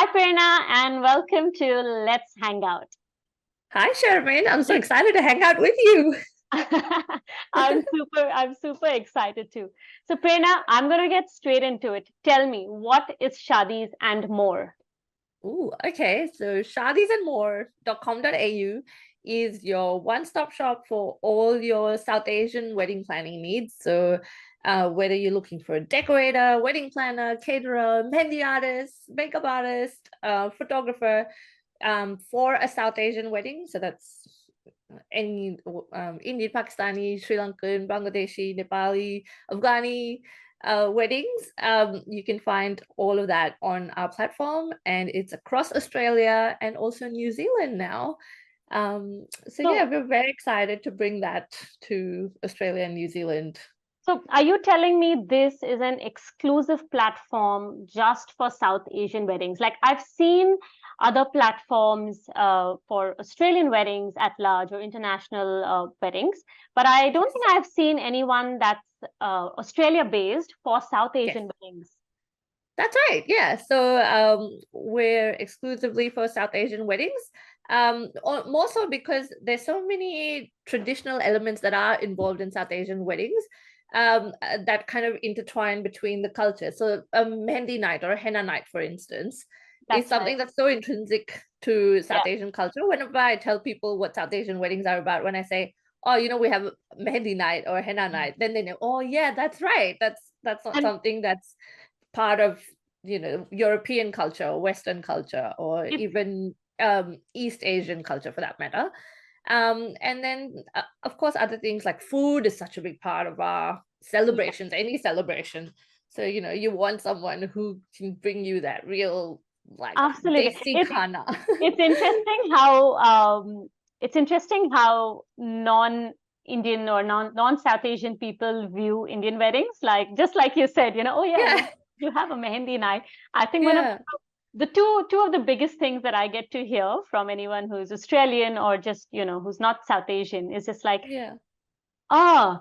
Hi, Prerna, and welcome to Let's Hang Out. Hi, Sharmeen. I'm so excited to hang out with you. I'm super excited too. So, Prerna, I'm going to get straight into it. Tell me, what is Shadis and more? Ooh, okay. So shadisandmore.com.au is your one-stop shop for all your South Asian wedding planning needs. So whether you're looking for a decorator, wedding planner, caterer, mehndi artist, makeup artist, photographer, for a South Asian wedding. So that's any Indian, Pakistani, Sri Lankan, Bangladeshi, Nepali, Afghani weddings. You can find all of that on our platform, and it's across Australia and also New Zealand now. So yeah, So, we're very excited to bring that to Australia and New Zealand. so, are you telling me this is an exclusive platform just for South Asian weddings? Like I've seen other platforms for Australian weddings at large or international weddings, but I don't Yes. think I've seen anyone that's Australia based for South Yes. Asian weddings. That's right. Yeah. So we're exclusively for South Asian weddings. Or more so because there's so many traditional elements that are involved in South Asian weddings that kind of intertwine between the cultures. So a Mehndi night or a henna night, for instance, is That's right. something that's so intrinsic to Yeah. South Asian culture. Whenever I tell people what South Asian weddings are about, when I say, oh, we have a Mehndi night or a henna night, then they know, oh yeah, that's right. That's not And something that's part of European culture or Western culture or it's even East Asian culture for that matter. And then of course other things like food is such a big part of our yeah, celebrations, any celebration. So you want someone who can bring you that real like absolutely. desi It's khana. it's interesting how non-Indian or non-South Asian people view Indian weddings. Like just like you said, oh yeah, Yeah, you have a mehendi night. I think one of yeah, the two of the biggest things that I get to hear from anyone who's Australian or just who's not South Asian is just like, yeah. oh,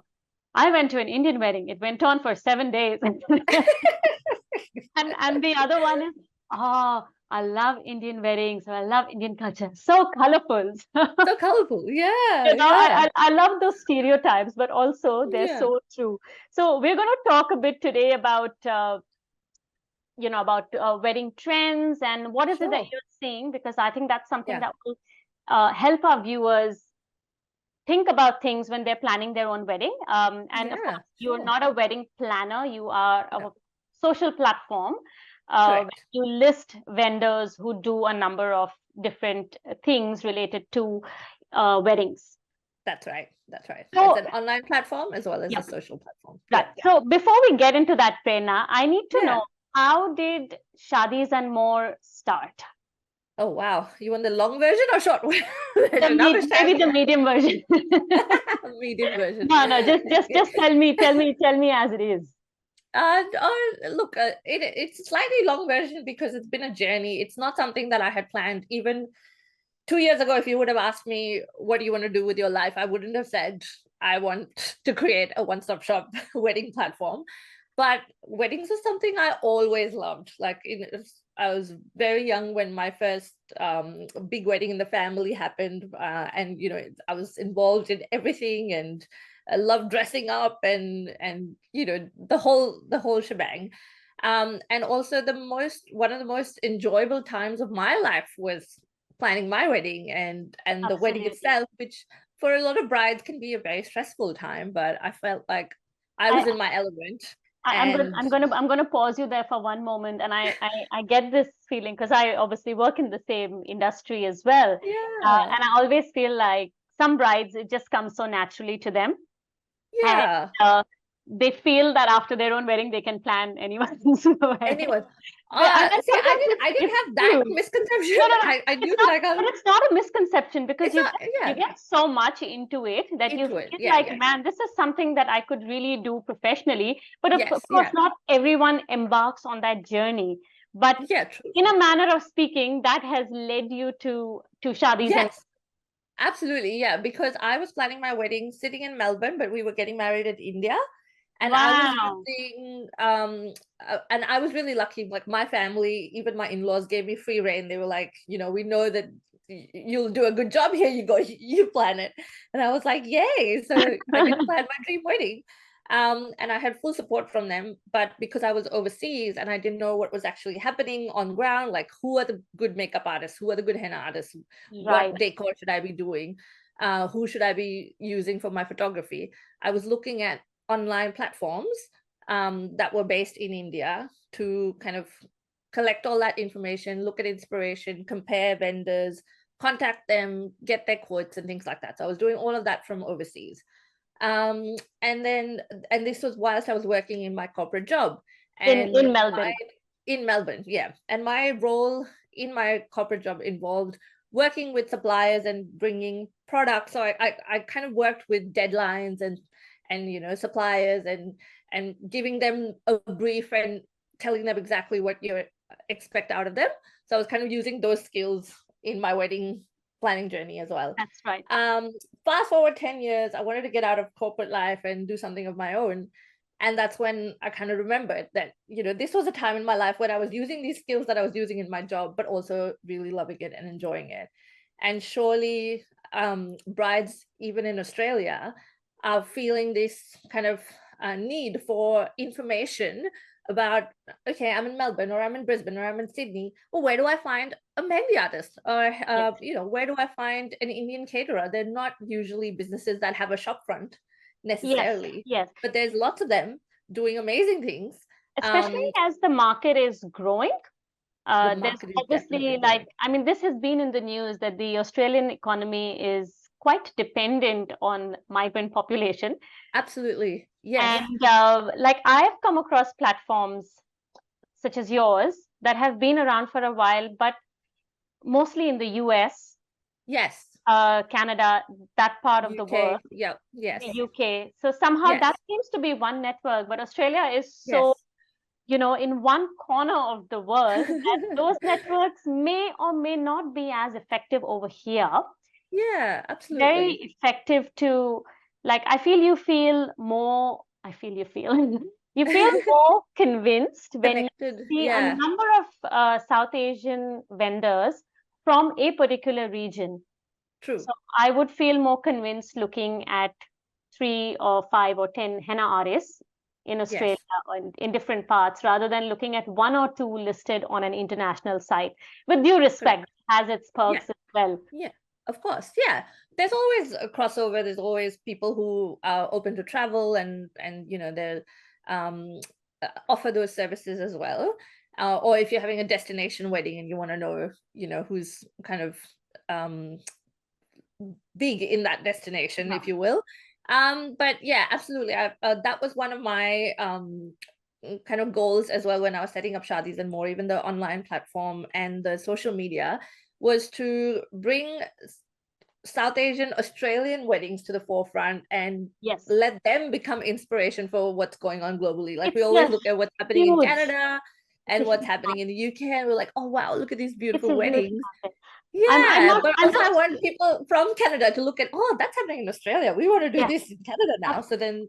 I went to an Indian wedding. It went on for 7 days. And the other one is, oh, I love Indian weddings, or I love Indian culture. So colorful. So colorful. Yeah, I, yeah, I love those stereotypes, but also they're yeah, so true. So we're going to talk a bit today about wedding trends and what is it that sure. you're seeing, because I think that's something Yeah, that will help our viewers think about things when they're planning their own wedding. And of yeah, course, you're sure. not a wedding planner, you are No, a social platform. correct. You list vendors who do a number of different things related to weddings. That's right. That's right. It's So, an online platform as well as a yeah, social platform. right. Yeah. So before we get into that, Prerna, I need to Yeah. know, how did Shadis and More start? Oh, wow. You want the long version or short version? I'm a Maybe shy the medium version. medium version. No, no, Okay. just tell me as it is. Look, it's a slightly long version because it's been a journey. It's not something that I had planned. Even 2 years ago, if you would have asked me, what do you want to do with your life? I wouldn't have said, I want to create a one-stop shop wedding platform. But weddings was something I always loved. I was very young when my first big wedding in the family happened, and I was involved in everything, and I loved dressing up and the whole shebang. And also one of the most enjoyable times of my life was planning my wedding and the wedding Absolutely. itself, which for a lot of brides can be a very stressful time. But I felt like I was I, in my element. I'm And gonna pause you there for one moment, and I get this feeling because I obviously work in the same industry as well, yeah, and I always feel like some brides it just comes so naturally to them, and yeah. uh, they feel that after their own wedding they can plan anyone's wedding. Anyways, And I see, know that I didn't it's have that true. misconception. No, no, no. I knew It's that not, I got but it's not a misconception because it's not, you yeah, get so much into it that you into it. feel Yeah, like, yeah, man, this is something that I could really do professionally. But of yes, course, yeah, not everyone embarks on that journey. But yeah, true, in true. a manner of speaking, that has led you to Shadis and Yes, absolutely, yeah. Because I was planning my wedding sitting in Melbourne, but we were getting married in India. And I was Wow. using, and I was really lucky. Like my family, even my in-laws gave me free reign. They were like, we know that you'll do a good job here. You go, you plan it. And I was like, yay. So I get to plan my dream wedding. And I had full support from them. But because I was overseas and I didn't know what was actually happening on ground, like who are the good makeup artists, who are the good henna artists, Right. what decor should I be doing, who should I be using for my photography, I was looking at online platforms that were based in India to kind of collect all that information, look at inspiration, compare vendors, contact them, get their quotes and things like that. So I was doing all of that from overseas. And this was whilst I was working in my corporate job. And In Melbourne. in Melbourne, yeah. And my role in my corporate job involved working with suppliers and bringing products. So I kind of worked with deadlines and suppliers and giving them a brief and telling them exactly what you expect out of them. So I was kind of using those skills in my wedding planning journey as well. That's right. Fast forward 10 years, I wanted to get out of corporate life and do something of my own. And that's when I kind of remembered that, this was a time in my life when I was using these skills that I was using in my job, but also really loving it and enjoying it. And surely brides, even in Australia, are feeling this kind of need for information about, okay, I'm in Melbourne or I'm in Brisbane or I'm in Sydney. Well, where do I find a Mehndi artist? Or, where do I find an Indian caterer? They're not usually businesses that have a shop front necessarily. Yes. But there's lots of them doing amazing things. Especially as the market is growing. The There's market is obviously definitely this has been in the news that the Australian economy is quite dependent on migrant population. Absolutely. Yes. And I've come across platforms such as yours that have been around for a while, but mostly in the US, Yes. Canada, that part of the world, UK. Yeah. Yes. the UK. So somehow Yes. that seems to be one network, but Australia is so, Yes. in one corner of the world that those networks may or may not be as effective over here. Yeah, Very absolutely. effective to, I feel you feel more, you feel more convinced when you Connected. see a Yeah. number of South Asian vendors from a particular region. True. So I would feel more convinced looking at 3 or 5 or 10 henna artists in Australia Yes. or in different parts rather than looking at 1 or 2 listed on an international site. With due respect, Correct. has its perks Yeah. as well. Yeah. Of course. Yeah. There's always a crossover. There's always people who are open to travel and they'll um offer those services as well. Or if you're having a destination wedding and you want to know, who's kind of um big in that destination, if you will. But yeah, absolutely. That was one of my kind of goals as well when I was setting up Shadis and More, even the online platform and the social media, was to bring South Asian Australian weddings to the forefront and Yes. let them become inspiration for what's going on globally. Like we It's always a look at what's happening in huge, Canada it's a and what's huge happening in the UK, and we're like, oh wow, look at these It's beautiful a huge weddings. market. Yeah, but I'm also not. I want people from Canada to look at, oh, that's happening in Australia. We want to do Yeah. this in Canada now. So then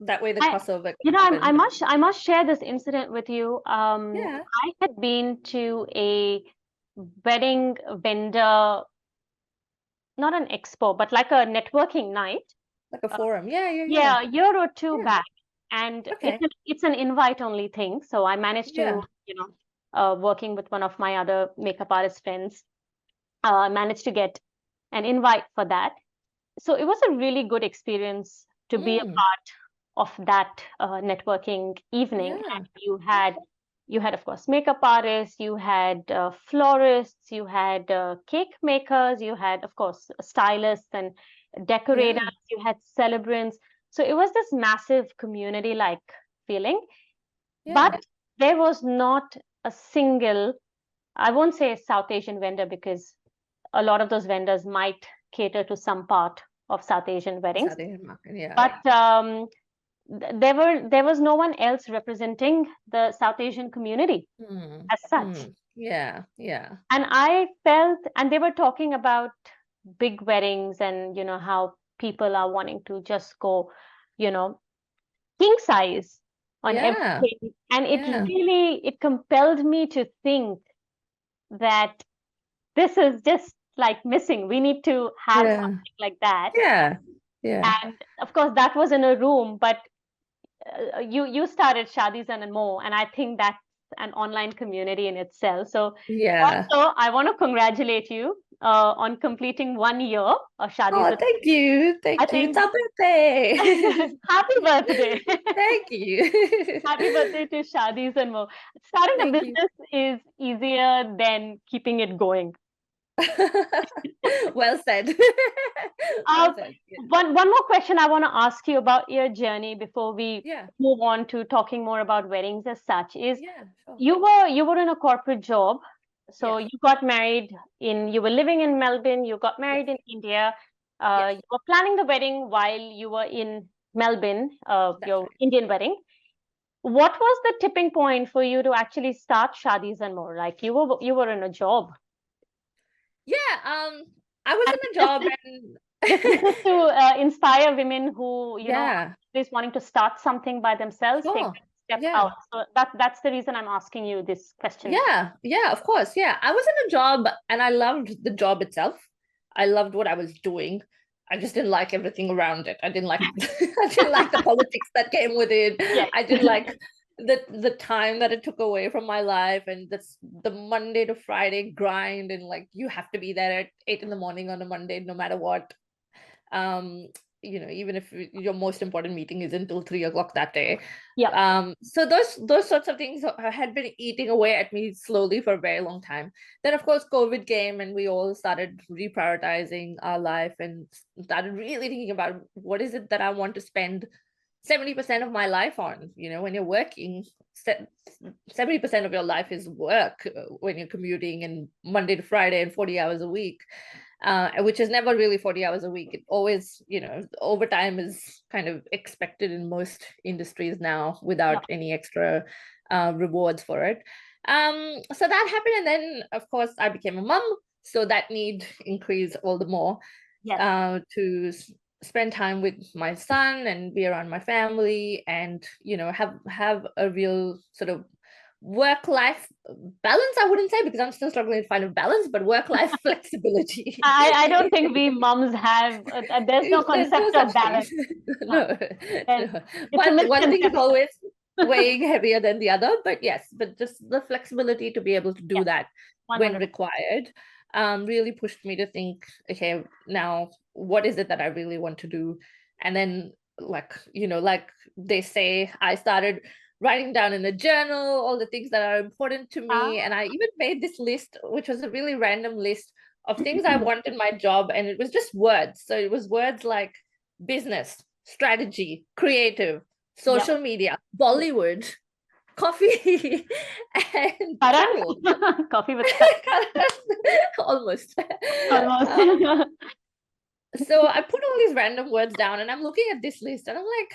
that way the crossover can I happen. must share this incident with you. Yeah, I had been to a wedding vendor, not an expo, but like a networking night. like a Uh, forum. Yeah. yeah, a year or two Yeah. back, and Okay. it's an invite only thing. So I managed to, Yeah. working with one of my other makeup artist friends, I managed to get an invite for that. So it was a really good experience to be a Mm. part of that networking evening. Yeah. And you had of course makeup artists, you had florists, you had cake makers, you had of course stylists and Yeah. decorators, you had celebrants. So it was this massive community like feeling, Yeah. but there was not a single, I won't say South Asian vendor because a lot of those vendors might cater to some part of South Asian weddings, South Asian market. Yeah. but there was no one else representing the South Asian community Mm. as such. Mm. Yeah. Yeah. And I felt, and they were talking about big weddings and how people are wanting to just go, you know, king size on Yeah. everything. And it Yeah. really, it compelled me to think that this is just like missing. We need to have Yeah. something like that. Yeah. Yeah. And of course, that was in a room, but you started Shadis and More, and I think that's an online community in itself. So Yeah. also, I want to congratulate you on completing 1 year of Shadis Oh, and thank you. I Thank you. It's think our birthday. happy birthday. Thank you. Happy birthday to Shadis and More. Starting a Thank you. business is easier than keeping it going. Well said. Uh, Well said. Yeah. one more question I want to ask you about your journey before we Yeah. move on to talking more about weddings as such is Yeah. Sure. you were in a corporate job, so Yes. you got married you were living in Melbourne, you got Yes. married in India, Yes. you were planning the wedding while you were in Melbourne, That's your right. Indian wedding. What was the tipping point for you to actually start Shadis and More? Like you were in a job. Yeah. I was And in a job and this is to inspire women who, yeah. is wanting to start something by themselves, take Sure. that step Yeah. out. So that's the reason I'm asking you this question. Yeah. Yeah. Of course. Yeah. I was in a job and I loved the job itself. I loved what I was doing. I just didn't like everything around it. I didn't like I didn't like the politics that came with it. Yes. I didn't like the time that it took away from my life and that's the Monday to Friday grind and like you have to be there at 8 in the morning on a Monday no matter what. um Even if your most important meeting is until 3 o'clock that day. Yeah. So those sorts of things had been eating away at me slowly for a very long time. Then of course COVID came and we all started reprioritizing our life and started really thinking about what is it that I want to spend 70% of my life on. When you're working, 70% of your life is work, when you're commuting and Monday to Friday and 40 hours a week, which is never really 40 hours a week. It always, overtime is kind of expected in most industries now without any extra rewards for it. So that happened. And then, of course, I became a mum. So that need increased all the more Yes. to spend time with my son and be around my family and, have a real sort of work-life balance. I wouldn't say because I'm still struggling to find a balance, but work-life flexibility. I don't think we mums have there's no There's no concept such of thing. balance. No, And no. it's a One thing is misconception. always weighing heavier than the other, but yes, but just the flexibility to be able to do Yes, that when 100%. required really pushed me to think, okay, now what is it that I really want to do? And then like they say, I started writing down in a journal all the things that are important to Ah. me. And I even made this list, which was a really random list of things I want in my job. And it was just words. So it was words like business, strategy, creative, Yeah. social media, Bollywood, coffee, and Karan? travel. Coffee with Karan. Almost. Almost. So I put all these random words down and I'm looking at this list and I'm like,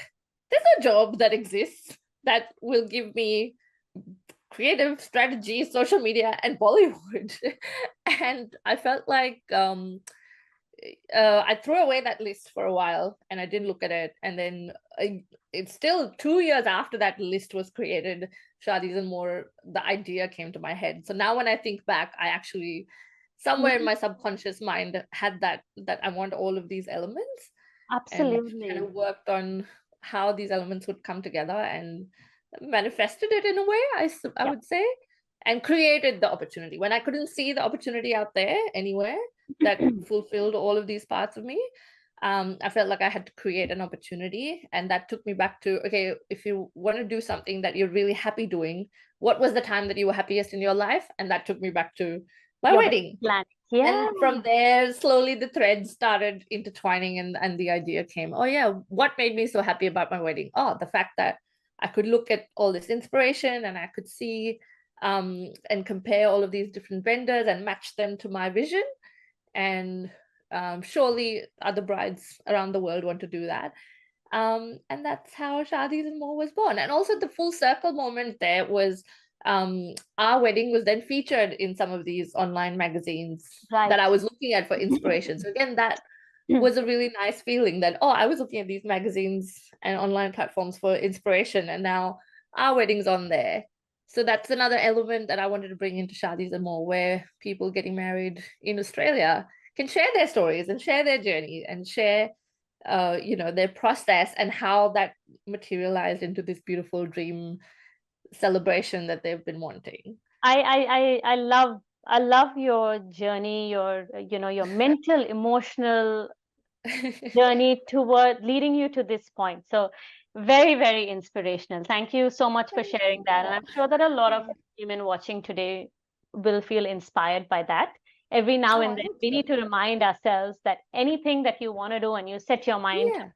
there's a job that exists that will give me creative strategy, social media, and Bollywood. And I felt like I threw away that list for a while and I didn't look at it. And then it's still 2 years after that list was created, Shadis and More, the idea came to my head. So now when I think back, I actually somewhere in my subconscious mind had that I want all of these elements and kind Absolutely. of worked on how these elements would come together and manifested it in a way, I Yeah. would say, and created the opportunity when I couldn't see the opportunity out there anywhere that fulfilled all of these parts of me. I felt like I had to create an opportunity, and that took me back to, okay, if you want to do something that you're really happy doing, what was the time that you were happiest in your life? And that took me back to my Your wedding. plan. Yeah. And from there, slowly the threads started intertwining, and the idea came, oh yeah, what made me so happy about my wedding? Oh, the fact that I could look at all this inspiration and I could see and compare all of these different vendors and match them to my vision. And surely other brides around the world want to do that. And that's how Shadis and More was born. And also the full circle moment there was our wedding was then featured in some of these online magazines Right. that I was looking at for inspiration. So again, that was a really nice feeling that, oh, I was looking at these magazines and online platforms for inspiration, and now our wedding's on there. So that's another element that I wanted to bring into Shadis and More, where people getting married in Australia can share their stories and share their journey and share their process and how that materialized into this beautiful dream celebration that they've been wanting. I love your journey, your mental, emotional journey toward leading you to this point. So very, very inspirational. Thank you so much for sharing that. And I'm sure that a lot of women watching today will feel inspired by that. Every now and I then, hope we so. need to remind ourselves that anything that you want to do and you set your mind to, Yeah,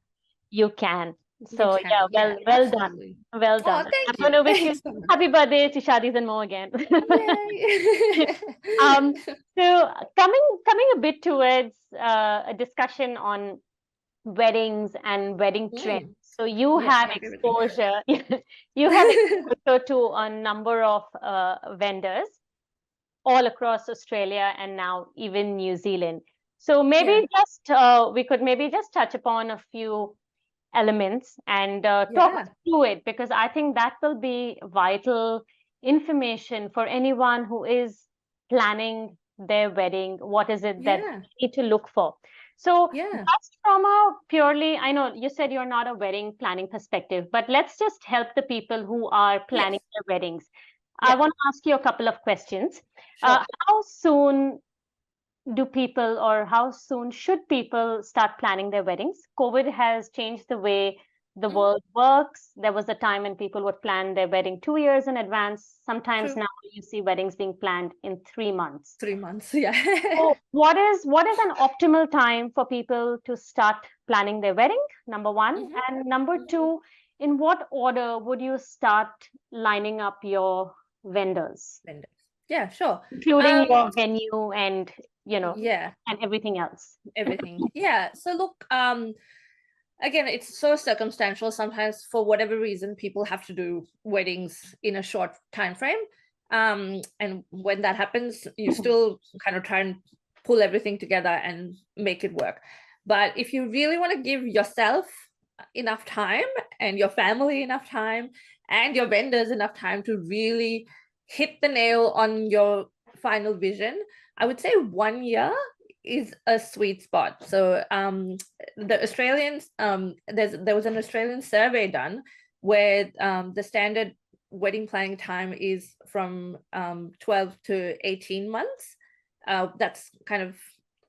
you can. you So can. yeah, Yeah, well done. absolutely. Well Oh, done. I'm thank going you. to wish you Thanks so much. happy birthday to Shadis and Mo again. Yay. Um, so coming a bit towards a discussion on weddings and wedding trends. Mm, So you yes, have my favorite thing. exposure, you have exposure to a number of vendors all across Australia and now even New Zealand. So Yeah, maybe just we could maybe just touch upon a few elements and talk us yeah, through it, because I think that will be vital information for anyone who is planning their wedding. What is it that yeah, they need to look for? So, yeah, just from a purely, I know you said you're not a wedding planning perspective, but let's just help the people who are yes, planning their weddings. I yeah, want to ask you a couple of questions. sure. How soon do people, or how soon should people start planning their weddings? COVID has changed the way the Mm, world works. There was a time when people would plan their wedding 2 years in advance. Sometimes true. now you see weddings being planned in 3 months. 3 months, yeah. So what is an optimal time for people to start planning their wedding? Number one. Mhm, And number mhm. two, in what order would you start lining up your vendors, Vendors. Yeah, sure. including Um, your venue and yeah, and everything else? everything. Yeah. So look, again, it's so circumstantial. Sometimes for whatever reason, people have to do weddings in a short time frame. And when that happens, you still kind of try and pull everything together and make it work. But if you really want to give yourself enough time and your family enough time and your vendors enough time to really hit the nail on your final vision, I would say 1 year is a sweet spot. So the Australians, there was an Australian survey done where the standard wedding planning time is from 12 to 18 months. That's kind of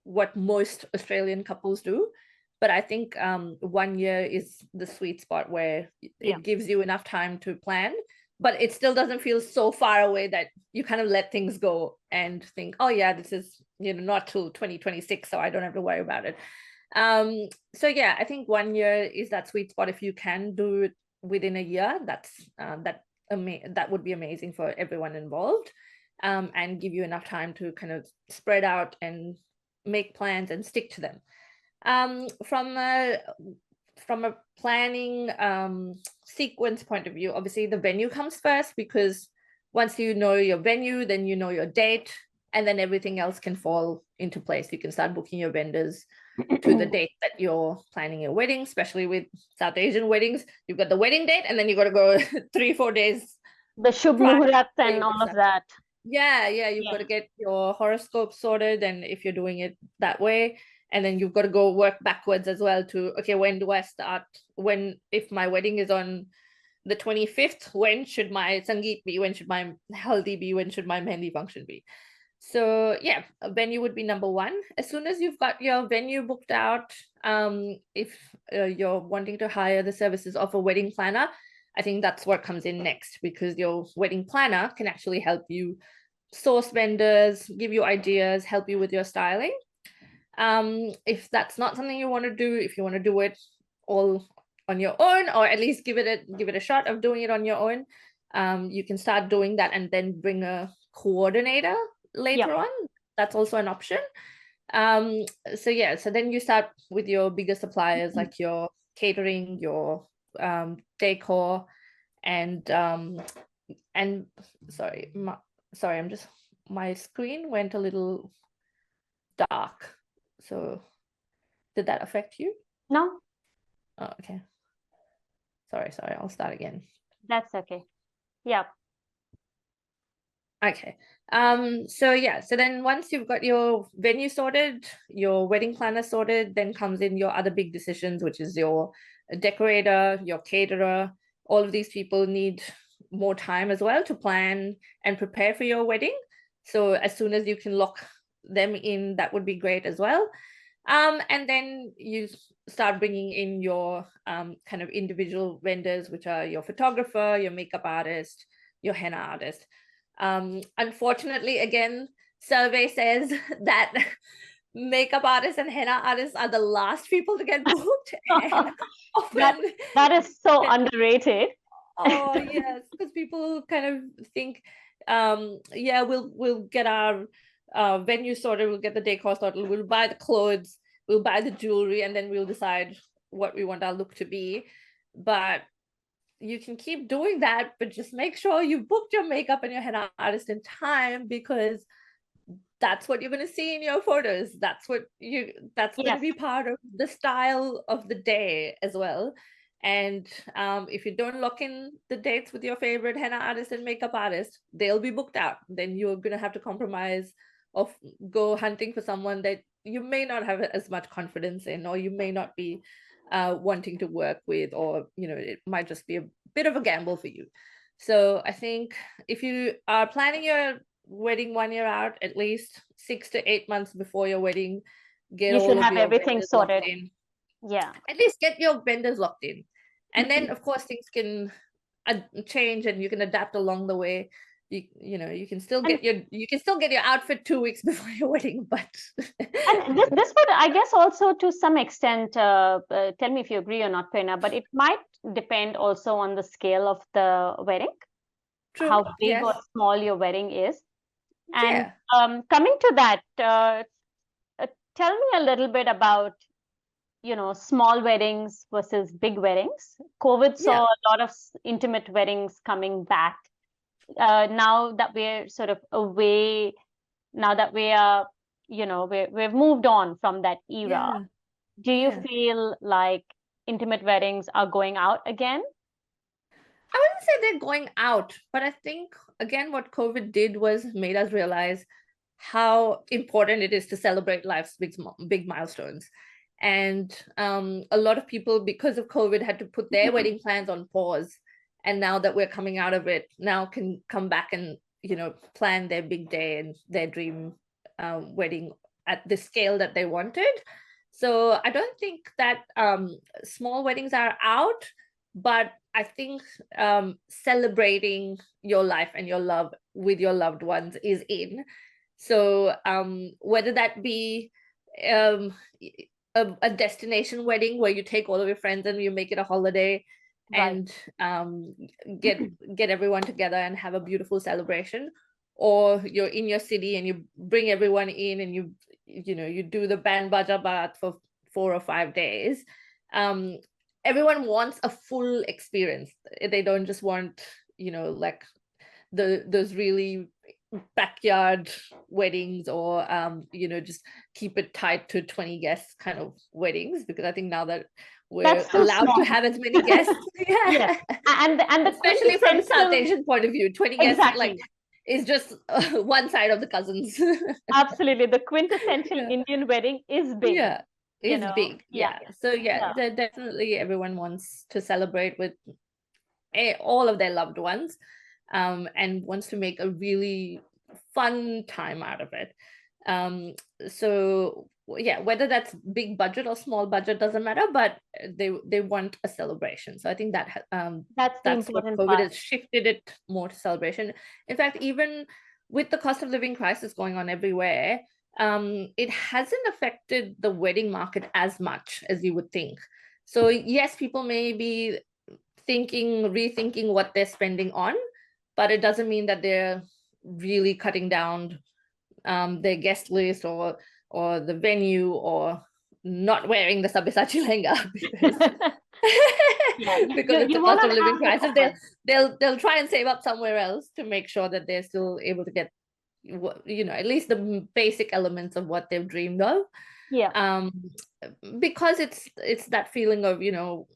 what most Australian couples do. But I think 1 year is the sweet spot where Yeah. it gives you enough time to plan, but it still doesn't feel so far away that you kind of let things go and think, oh yeah, this is not till 2026, so I don't have to worry about it. So yeah, I think 1 year is that sweet spot. If you can do it within a year, that would be amazing for everyone involved, and give you enough time to kind of spread out and make plans and stick to them. From a planning sequence point of view, obviously the venue comes first, because once you know your venue, then you know your date, and then everything else can fall into place. You can start booking your vendors to the date that you're planning your wedding. Especially with South Asian weddings, you've got the wedding date, and then you got to go 3-4 days The Shubh prior Muhurat before and you can all of start. that. Yeah, you've got to get your horoscope sorted, and if you're doing it that way, and then you've got to go work backwards as well to, okay, when do I start? If my wedding is on the 25th, when should my sangeet be? When should my haldi be? When should my mehndi function be? So yeah, a venue would be number one. As soon as you've got your venue booked out, if you're wanting to hire the services of a wedding planner, I think that's what comes in next, because your wedding planner can actually help you source vendors, give you ideas, help you with your styling. If that's not something you want to do, if you want to do it all on your own, or at least give it a shot of doing it on your own, you can start doing that and then bring a coordinator Yeah. later on. That's also an option. So then you start with your bigger suppliers, like your catering, your decor, and sorry, my screen went a little dark, so Did that affect you? No, Oh, okay. Sorry, I'll start again. that's okay. Yeah. Okay. So then once you've got your venue sorted, your wedding planner sorted, then comes in your other big decisions, which is your decorator, your caterer. All of these people need more time as well to plan and prepare for your wedding. So as soon as you can lock them in, that would be great as well. And then you start bringing in your kind of individual vendors, which are your photographer, your makeup artist, your henna artist. Unfortunately, again, survey says that makeup artists and henna artists are the last people to get booked. And often that is so underrated. Oh yes, because people kind of think, yeah, we'll get our venue sorted, we'll get the decor sorted, we'll buy the clothes, we'll buy the jewelry, and then we'll decide what we want our look to be. But you can keep doing that, but just make sure you booked your makeup and your henna artist in time, because that's what you're going to see in your photos. That's going to be part of the style of the day as well. And if you don't lock in the dates with your favorite henna artist and makeup artist, they'll be booked out. Then you're going to have to compromise or go hunting for someone that you may not have as much confidence in, or you may not be wanting to work with, or it might just be a bit of a gamble for you. So I think if you are planning your wedding 1 year out, at least 6 to 8 months before your wedding, you should have everything sorted. Yeah, at least get your vendors locked in, and then of course things can change and you can adapt along the way. You can still get your outfit 2 weeks before your wedding, but and this would, I guess, also to some extent, tell me if you agree or not, Prerna, but it might depend also on the scale of the wedding. True. How big or small your wedding is. And coming to that, tell me a little bit about small weddings versus big weddings. COVID saw a lot of intimate weddings coming back. Now that we're sort of away, now that we are, we've moved on from that era, do you feel like intimate weddings are going out again? I wouldn't say they're going out, but I think, again, what COVID did was made us realize how important it is to celebrate life's big milestones. And a lot of people, because of COVID, had to put their wedding plans on pause. And now that we're coming out of it, now can come back and, plan their big day and their dream wedding at the scale that they wanted. So I don't think that small weddings are out, but I think celebrating your life and your love with your loved ones is in. So whether that be a destination wedding where you take all of your friends and you make it a holiday, and get everyone together and have a beautiful celebration, or you're in your city and you bring everyone in and you do the band baja baat for 4 or 5 days. Everyone wants a full experience. They don't just want, like those really backyard weddings, or just keep it tight to 20 guests kind of weddings, because I think now that we're allowed to have as many guests, and especially from a South Asian point of view, 20 guests is just one side of the cousins. Absolutely, the quintessential Indian wedding is big. Big. So definitely everyone wants to celebrate with all of their loved ones, and wants to make a really fun time out of it. So whether that's big budget or small budget doesn't matter, but they want a celebration. So I think that that's what COVID has shifted it more to celebration. In fact, even with the cost of living crisis going on everywhere, it hasn't affected the wedding market as much as you would think. So yes, people may be rethinking what they're spending on, but it doesn't mean that they're really cutting down their guest list or the venue, or not wearing the Sabyasachi Lehenga because of the cost of living crisis. They'll try and save up somewhere else to make sure that they're still able to get at least the basic elements of what they've dreamed of. Yeah. Because it's that feeling of, you know,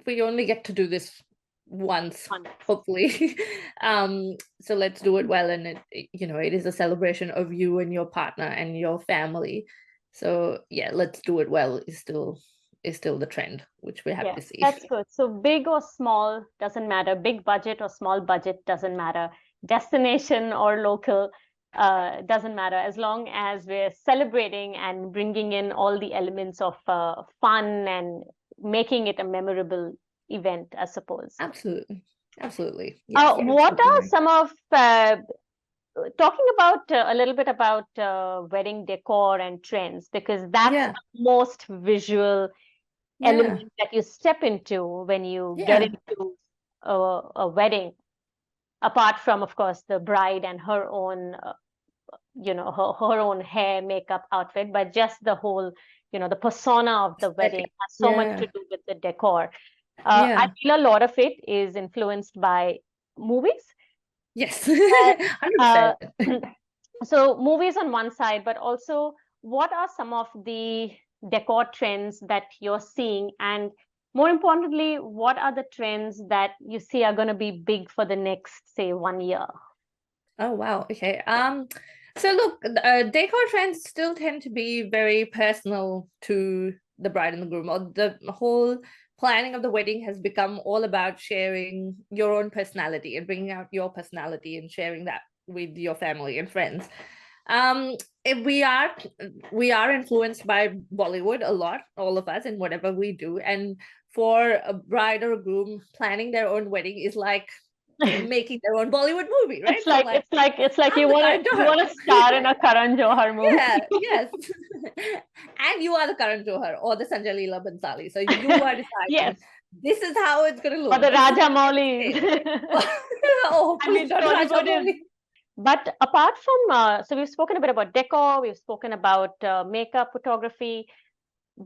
we only get to do this once, hopefully. So let's do it well, and you know, it is a celebration of you and your partner and your family. So yeah, let's do it well is still the trend, which we're happy to see. That's good. So big or small doesn't matter. Big budget or small budget doesn't matter. Destination or local doesn't matter, as long as we're celebrating and bringing in all the elements of fun and making it a memorable event, I suppose. Absolutely. Yes, what are some of talking about a little bit about wedding decor and trends, because that's the most visual element that you step into when you get into a wedding, apart from, of course, the bride and her own you know, her own hair, makeup, outfit, but just the whole, you know, the persona of the wedding has so much to do with the decor. I feel a lot of it is influenced by movies. Yes. 100%. So movies on one side, but also what are some of the decor trends that you're seeing, and more importantly, what are the trends that you see are going to be big for the next, say, 1 year? Oh wow, okay. So look, decor trends still tend to be very personal to the bride and the groom, or the whole planning of the wedding has become all about sharing your own personality and bringing out your personality and sharing that with your family and friends. We are influenced by Bollywood a lot, all of us, in whatever we do. And for a bride or a groom, planning their own wedding is like making their own Bollywood movie, right? It's like you want to star in a Karan Johar movie. Yes. And you are the Karan Johar or the Sanjay Leela Bhansali. So you are deciding this is how it's going to look. Or the Rajamouli. Oh, please don't Rajamouli. But apart from, so we've spoken a bit about decor, we've spoken about makeup, photography,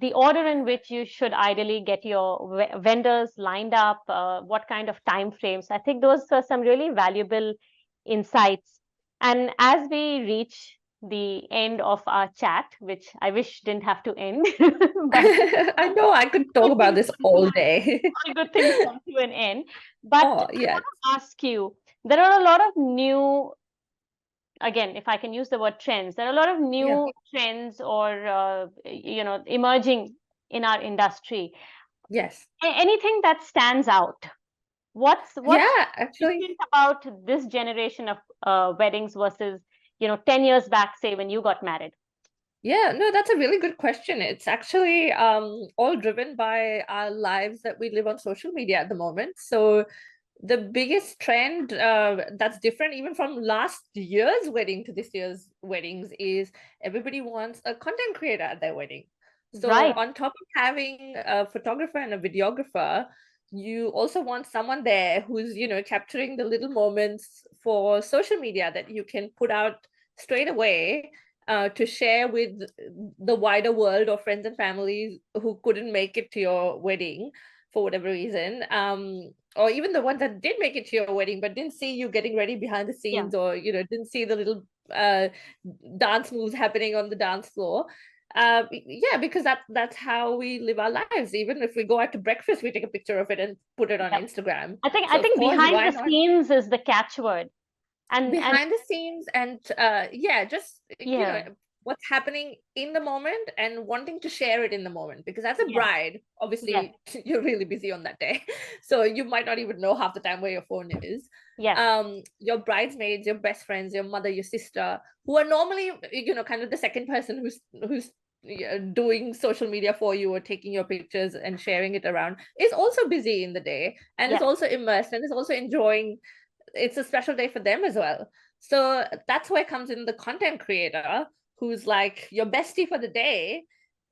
the order in which you should ideally get your vendors lined up, what kind of time frames. I think those are some really valuable insights. And as we reach the end of our chat, which I wish didn't have to end. But I know I could talk about this all day. All good things come to an end. But I want to ask you, there are a lot of new, again, if I can use the word trends, there are a lot of new trends or, you know, emerging in our industry. Yes. Anything that stands out? What's actually different about this generation of weddings versus, you know, 10 years back, say, when you got married? Yeah, no, that's a really good question. It's actually all driven by our lives that we live on social media at the moment. So the biggest trend that's different even from last year's wedding to this year's weddings is everybody wants a content creator at their wedding. So on top of having a photographer and a videographer, you also want someone there who's, you know, capturing the little moments for social media that you can put out straight away to share with the wider world or friends and families who couldn't make it to your wedding for whatever reason, or even the ones that did make it to your wedding but didn't see you getting ready behind the scenes, or, you know, didn't see the little dance moves happening on the dance floor. Because that's how we live our lives. Even if we go out to breakfast, we take a picture of it and put it on Instagram. I think behind the scenes is the catchword. And behind the scenes, and you know, what's happening in the moment and wanting to share it in the moment, because as a bride, obviously you're really busy on that day, so you might not even know half the time where your phone is. Your bridesmaids, your best friends, your mother, your sister, who are normally, you know, kind of the second person who's doing social media for you or taking your pictures and sharing it around, is also busy in the day, and is also immersed and is also enjoying. It's a special day for them as well. So that's where comes in the content creator, who's like your bestie for the day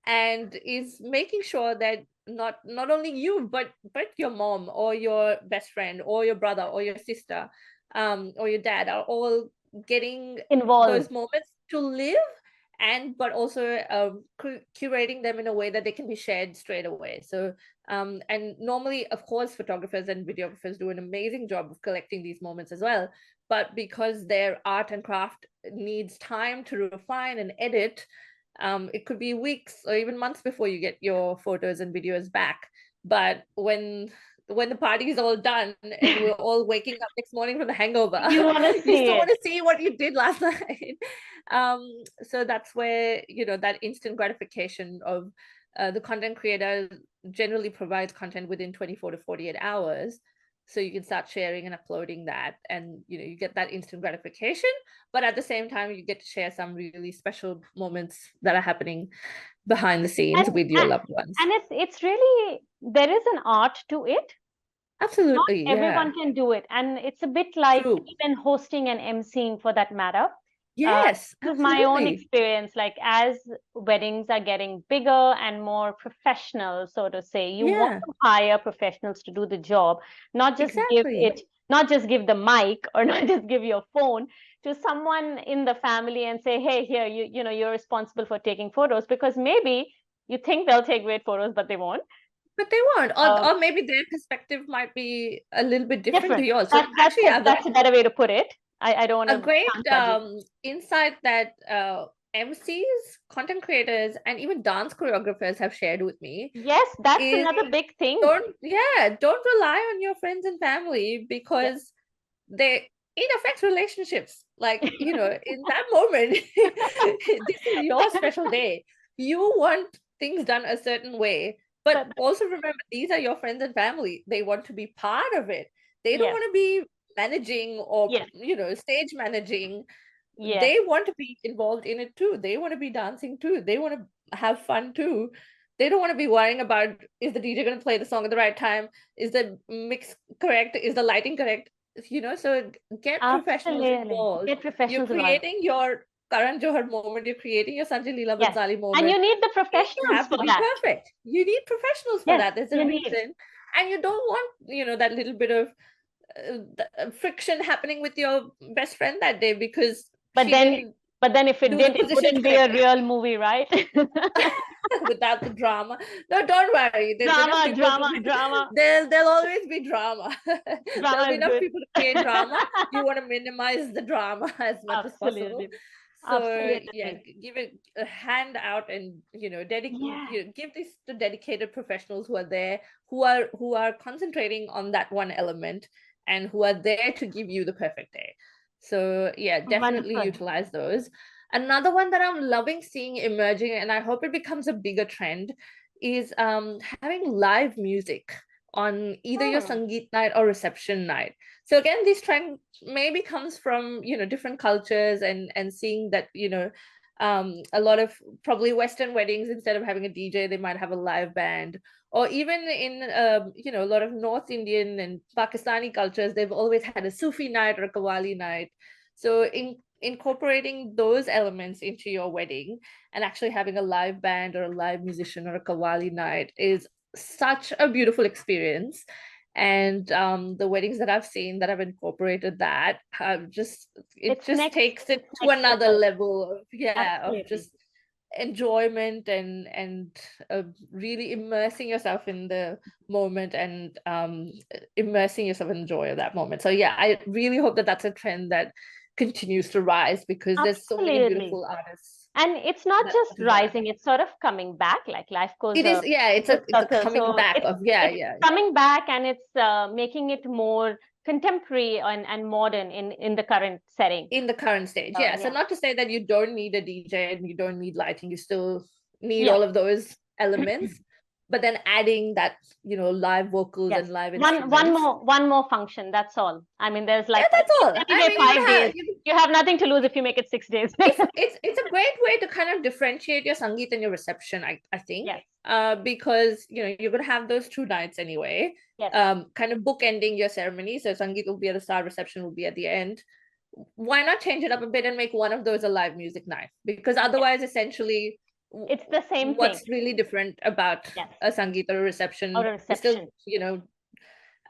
and is making sure that not only you but your mom or your best friend or your brother or your sister or your dad are all getting involved, those moments to live, but also curating them in a way that they can be shared straight away. So and normally, of course, photographers and videographers do an amazing job of collecting these moments as well, but because their art and craft needs time to refine and edit, It could be weeks or even months before you get your photos and videos back. But when the party is all done and we're all waking up next morning from the hangover, You want to you see still want it. to see what you did last night. So that's where, that instant gratification of the content creator generally provides content within 24 to 48 hours. So you can start sharing and uploading that, and you get that instant gratification, but at the same time you get to share some really special moments that are happening behind the scenes And with your loved ones. and it's really, there is an art to it. Not Absolutely, yeah. everyone can do it, and it's a bit like True. even hosting and emceeing for that matter. Yes, This is my own absolutely. experience. Like, as weddings are getting bigger and more professional, so to say, you want Yeah, to hire professionals to do the job, not just exactly. not just give the mic or not just give your phone to someone in the family and say, hey, here, you're responsible for taking photos, because maybe you think they'll take great photos, but they won't. But they won't, Um, or maybe their perspective might be a little bit different to Different. yours. So actually, That's a better way to put it. I don't want a to great sound judgy. insight that MCs, content creators, and even dance choreographers have shared with me Yes, that's is another big thing. don't rely on your friends and family, Yes. because it affects relationships. Like, in that moment, this is your special day. You want things done a certain way, but also remember, these are your friends and family. They want to be part of it. They don't Yes. want to be managing or Yes. stage managing. Yes. They want to be involved in it too. They want to be dancing too. They want to have fun too. They don't want to be worrying about, is the DJ going to play the song at the right time? Is the mix correct? Is the lighting correct? So get professionals Absolutely. involved. Get You're professionals involved. creating your Karan Johar moment. You're creating your Sanjay Leela Yes. Bansali And moment. you need the It professionals have for to be that. perfect. You need professionals for Yes, that. There's a you need. reason. And you don't want, that little bit of friction happening with your best friend that day, because But she then, didn't if it do the did, it positions wouldn't be a correctly. real movie, right? Without the drama. No, don't worry. There's enough Drama, people drama, to drama. there'll always be drama. There'll Drama be is enough good. people to create drama. You want to minimize the drama as much as possible. Absolutely. So yeah, Absolutely. give it a hand out, and Yeah. give this to dedicated professionals who are there, who are concentrating on that one element, and who are there to give you the perfect day. So yeah, definitely Wonderful. utilize those. Another one that I'm loving seeing emerging, and I hope it becomes a bigger trend, is having live music on either your Hmm. Sangeet night or reception night. So again, this trend maybe comes from different cultures, and seeing that a lot of probably Western weddings, instead of having a DJ, they might have a live band. Or even in a lot of North Indian and Pakistani cultures, they've always had a Sufi night or a Qawwali night. So incorporating those elements into your wedding and actually having a live band or a live musician or a Qawwali night is such a beautiful experience. And the weddings that I've seen that have incorporated that have just It's takes it to next another level. level of Absolutely. just enjoyment, and really immersing yourself in the moment, and immersing yourself in the joy of that moment. So yeah, I really hope that that's a trend that continues to rise, because there's so many Absolutely. beautiful artists And it's not that just do that. rising, it's sort of coming back, like life goes It is, yeah, full it's a circle. coming So back of, it's coming back, and it's making it more contemporary and modern in the current setting. in the current stage. So Yeah. So yeah. not to say that you don't need a DJ and you don't need lighting, you still need Yeah. all of those elements, but then adding that, live vocals Yes. and live instruments. One more function. That's all. I mean, there's Yeah, like that's all. I anyway mean, 5 days. You have nothing to lose if you make it 6 days. it's a great way to kind of differentiate your Sangeet and your reception, I think. Yes. Because you're gonna have those 2 nights anyway. Yes. Kind of bookending your ceremony. So Sangeet will be at the start, reception will be at the end. Why not change it up a bit and make one of those a live music night? Because otherwise, essentially, It's the same thing. what's really different about Yes. a Sangeet or a reception? Or a Is still, reception.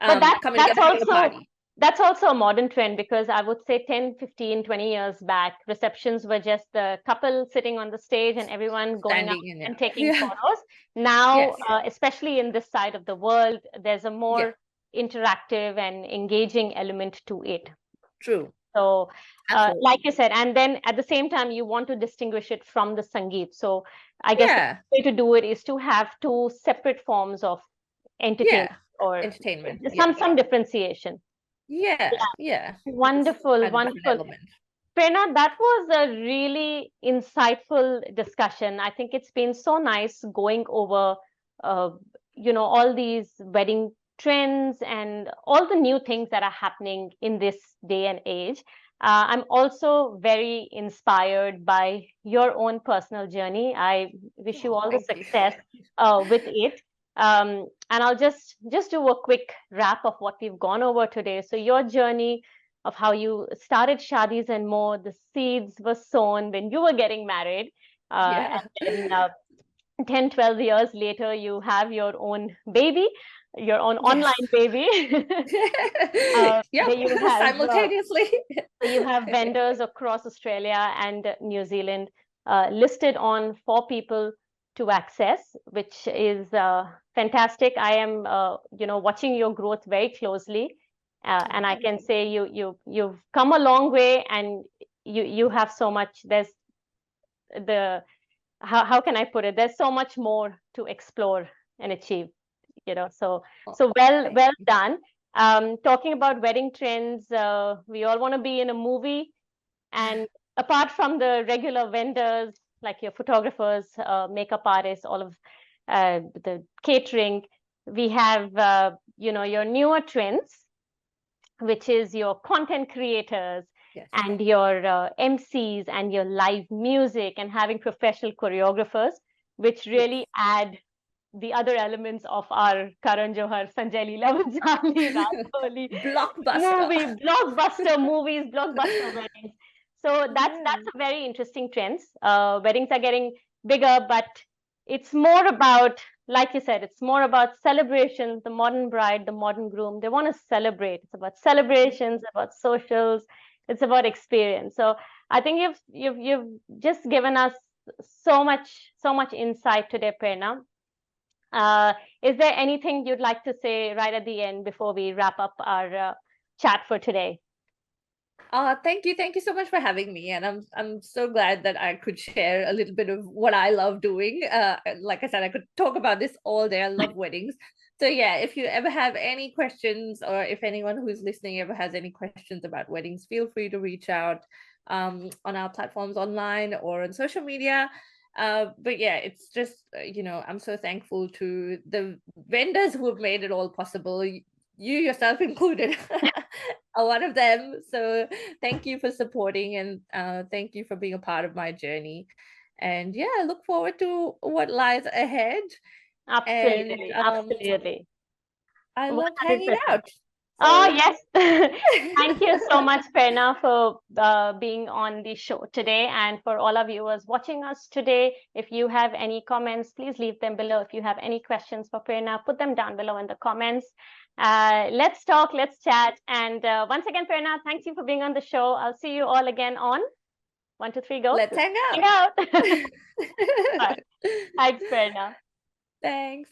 But coming together, having a party. that's also a modern trend, because I would say 10, 15, 20 years back, receptions were just the couple sitting on the stage and everyone going out Standing and taking yeah. photos. Now, Yes. Especially in this side of the world, there's a more Yeah. interactive and engaging element to it. True. So, Absolutely. like you said, and then at the same time, you want to distinguish it from the Sangeet. So I guess the Yeah. way to do it is to have two separate forms of entertainment or Entertainment. some differentiation. Yeah. It's Wonderful, a different wonderful. element. Prerna, that was a really insightful discussion. I think it's been so nice going over, uh, all these wedding trends and all the new things that are happening in this day and age. I'm also very inspired by your own personal journey. I wish you Oh, all the thank you. success with it. And I'll just do a quick wrap of what we've gone over today. So your journey of how you started Shadis and More, the seeds were sown when you were getting married. Yeah. And then 10, 12 years later, you have your own baby, your own Yes. online baby. Yep. There you have Simultaneously. you have vendors across Australia and New Zealand listed on for people to access, which is fantastic. I am, watching your growth very closely, and I can say you've come a long way, and you have so much. There's the how can I put it? There's so much more to explore and achieve. So well done. Talking about wedding trends, we all want to be in a movie. And apart from the regular vendors, like your photographers, makeup artists, all of the catering, we have, your newer trends, which is your content creators Yes. and your MCs and your live music and having professional choreographers, which really add the other elements of our Karan Johar, Sanjay Leela Bhansali, Raj Kohli Blockbuster. blockbuster movies, blockbuster weddings. So that's a very interesting trend. Weddings are getting bigger, but it's more about, like you said, it's more about celebrations. The modern bride, the modern groom, they want to celebrate. It's about celebrations, about socials. It's about experience. So I think you've just given us so much insight today, Prerna. Is there anything you'd like to say right at the end before we wrap up our chat for today? Thank you so much for having me, and I'm so glad that I could share a little bit of what I love doing. Like I said, I could talk about this all day. I love weddings. So yeah, if you ever have any questions, or if anyone who's listening ever has any questions about weddings, feel free to reach out on our platforms online or on social media. But yeah, it's just I'm so thankful to the vendors who have made it all possible. You yourself included. are one of them. So thank you for supporting, and thank you for being a part of my journey. And yeah, I look forward to what lies ahead. Absolutely, And absolutely. I loved hanging 100%. out. Oh, So yes. Thank you so much, Prerna, for being on the show today. And for all our viewers watching us today, if you have any comments, please leave them below. If you have any questions for Prerna, put them down below in the comments. Let's talk, let's chat. And once again, Prerna, thank you for being on the show. I'll see you all again on 1, 2, 3, go. let's hang out. Hang out. Thanks, Prerna. Thanks.